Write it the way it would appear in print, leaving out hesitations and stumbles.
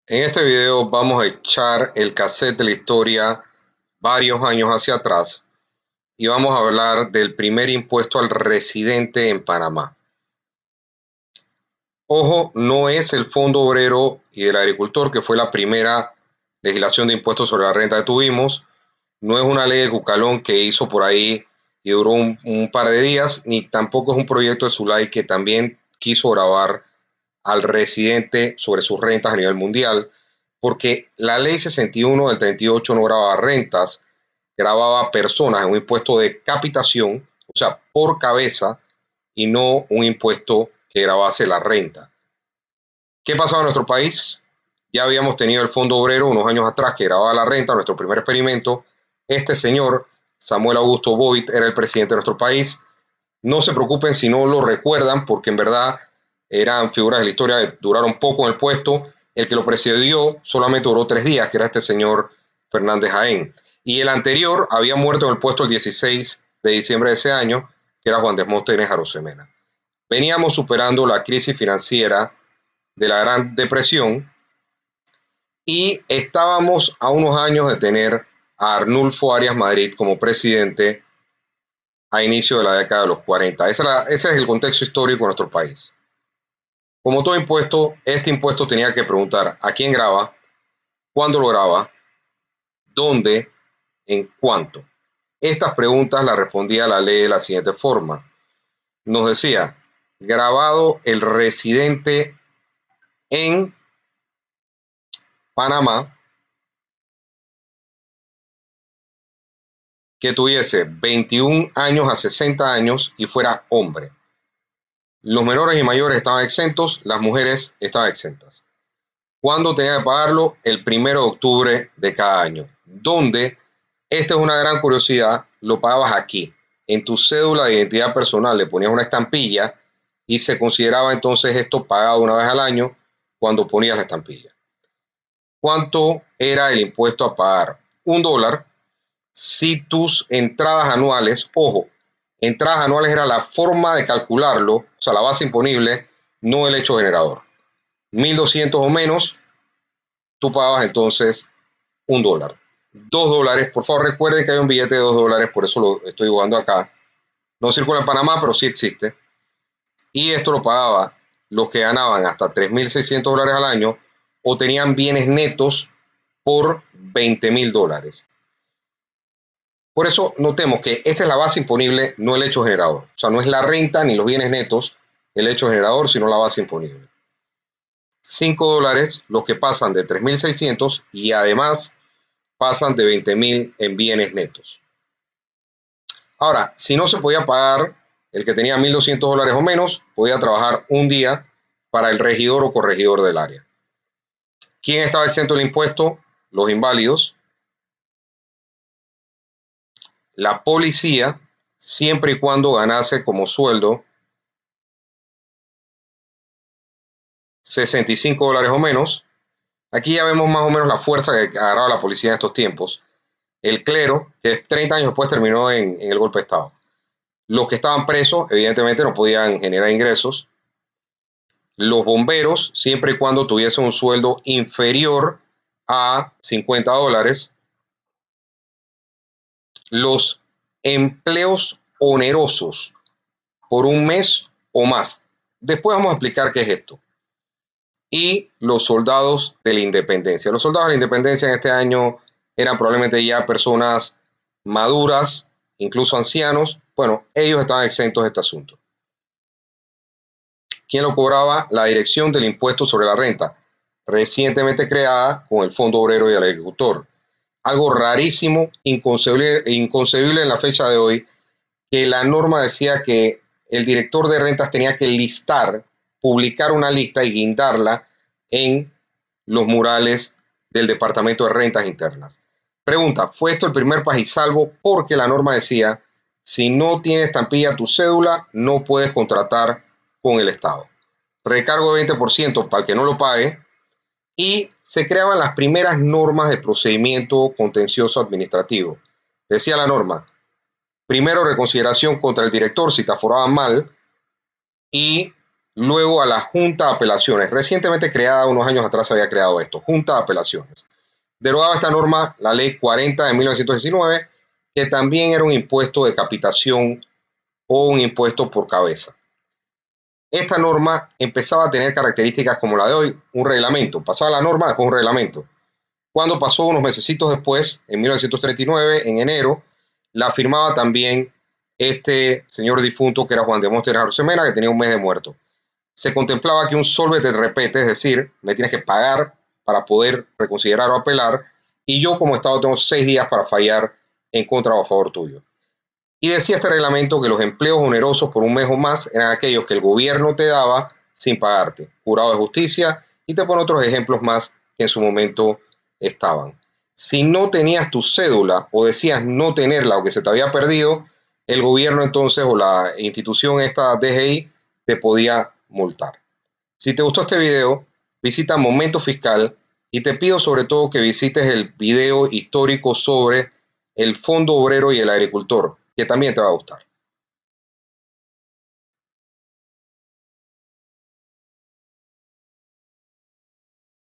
En este video vamos a echar el cassette de la historia varios años hacia atrás y vamos a hablar del primer impuesto al residente en Panamá. Ojo, no es el Fondo Obrero y del Agricultor, que fue la primera legislación de impuestos sobre la renta que tuvimos. No es una ley de Cucalón que hizo por ahí y duró un par de días, ni tampoco es un proyecto de Zulay que también quiso gravar al residente sobre sus rentas a nivel mundial, porque la ley 61 del 38 no grababa rentas, grababa personas en un impuesto de capitación, o sea, por cabeza, y no un impuesto que grabase la renta. ¿Qué pasaba en nuestro país? Ya habíamos tenido el Fondo Obrero unos años atrás que grababa la renta, nuestro primer experimento. Este señor, Samuel Augusto Boyd, era el presidente de nuestro país. No se preocupen si no lo recuerdan, porque en verdad eran figuras de la historia que duraron poco en el puesto. El que lo precedió solamente duró 3 días, que era este señor Fernández Jaén. Y el anterior había muerto en el puesto el 16 de diciembre de ese año, que era Juan Demóstenes Arosemena. Veníamos superando la crisis financiera de la Gran Depresión y estábamos a unos años de tener a Arnulfo Arias Madrid como presidente a inicio de la década de los 40. Ese es el contexto histórico de nuestro país. Como todo impuesto, este impuesto tenía que preguntar a quién graba, cuándo lo graba, dónde, en cuánto. Estas preguntas las respondía la ley de la siguiente forma. Nos decía, grabado el residente en Panamá que tuviese 21 años a 60 años y fuera hombre. Los menores y mayores estaban exentos, las mujeres estaban exentas. ¿Cuándo tenía que pagarlo? El 1 de octubre de cada año. Donde, esta es una gran curiosidad, lo pagabas aquí. En tu cédula de identidad personal le ponías una estampilla y se consideraba entonces esto pagado una vez al año cuando ponías la estampilla. ¿Cuánto era el impuesto a pagar? $1 si tus entradas anuales, ojo, entradas anuales era la forma de calcularlo, o sea, la base imponible, no el hecho generador. 1.200 o menos, tú pagabas entonces $1. $2, por favor recuerden que hay un billete de $2, por eso lo estoy dibujando acá. No circula en Panamá, pero sí existe. Y esto lo pagaba los que ganaban hasta $3.600 al año o tenían bienes netos por $20.000. Por eso notemos que esta es la base imponible, no el hecho generador. O sea, no es la renta ni los bienes netos el hecho generador, sino la base imponible. $5 los que pasan de 3.600 y además pasan de 20.000 en bienes netos. Ahora, si no se podía pagar, el que tenía $1.200 o menos podía trabajar un día para el regidor o corregidor del área. ¿Quién estaba exento del impuesto? Los inválidos, la policía, siempre y cuando ganase como sueldo $65 o menos. Aquí ya vemos más o menos la fuerza que agarraba la policía en estos tiempos. El clero, que 30 años después terminó en el golpe de Estado. Los que estaban presos, evidentemente, no podían generar ingresos. Los bomberos, siempre y cuando tuviesen un sueldo inferior a $50. Los empleos onerosos por un mes o más. Después vamos a explicar qué es esto. Y los soldados de la independencia. Los soldados de la independencia en este año eran probablemente ya personas maduras, incluso ancianos. Bueno, ellos estaban exentos de este asunto. ¿Quién lo cobraba? La Dirección del Impuesto sobre la Renta, recientemente creada con el Fondo Obrero y el Agricultor. Algo rarísimo, inconcebible en la fecha de hoy, que la norma decía que el director de rentas tenía que listar, publicar una lista y guindarla en los murales del Departamento de Rentas Internas. Pregunta, ¿fue esto el primer pajisalvo? Porque la norma decía, si no tienes estampilla tu cédula, no puedes contratar con el Estado. Recargo de 20% para el que no lo pague y se creaban las primeras normas de procedimiento contencioso administrativo. Decía la norma, primero reconsideración contra el director si te aforaban mal y luego a la Junta de Apelaciones. Recientemente creada, unos años atrás se había creado esto, Junta de Apelaciones. Derogaba esta norma la ley 40 de 1919, que también era un impuesto de capitación o un impuesto por cabeza. Esta norma empezaba a tener características como la de hoy, un reglamento. Pasaba la norma, después un reglamento. Cuando pasó unos mesecitos después, en 1939, en enero, la firmaba también este señor difunto que era Juan Demóstenes Arosemena, que tenía un mes de muerto. Se contemplaba que un solvete de repete, es decir, me tienes que pagar para poder reconsiderar o apelar, y yo como Estado tengo 6 días para fallar en contra o a favor tuyo. Y decía este reglamento que los empleos onerosos por un mes o más eran aquellos que el gobierno te daba sin pagarte, jurado de justicia, y te pone otros ejemplos más que en su momento estaban. Si no tenías tu cédula o decías no tenerla o que se te había perdido, el gobierno entonces o la institución esta DGI te podía multar. Si te gustó este video, visita Momento Fiscal y te pido sobre todo que visites el video histórico sobre el Fondo Obrero y el Agricultor, que también te va a gustar.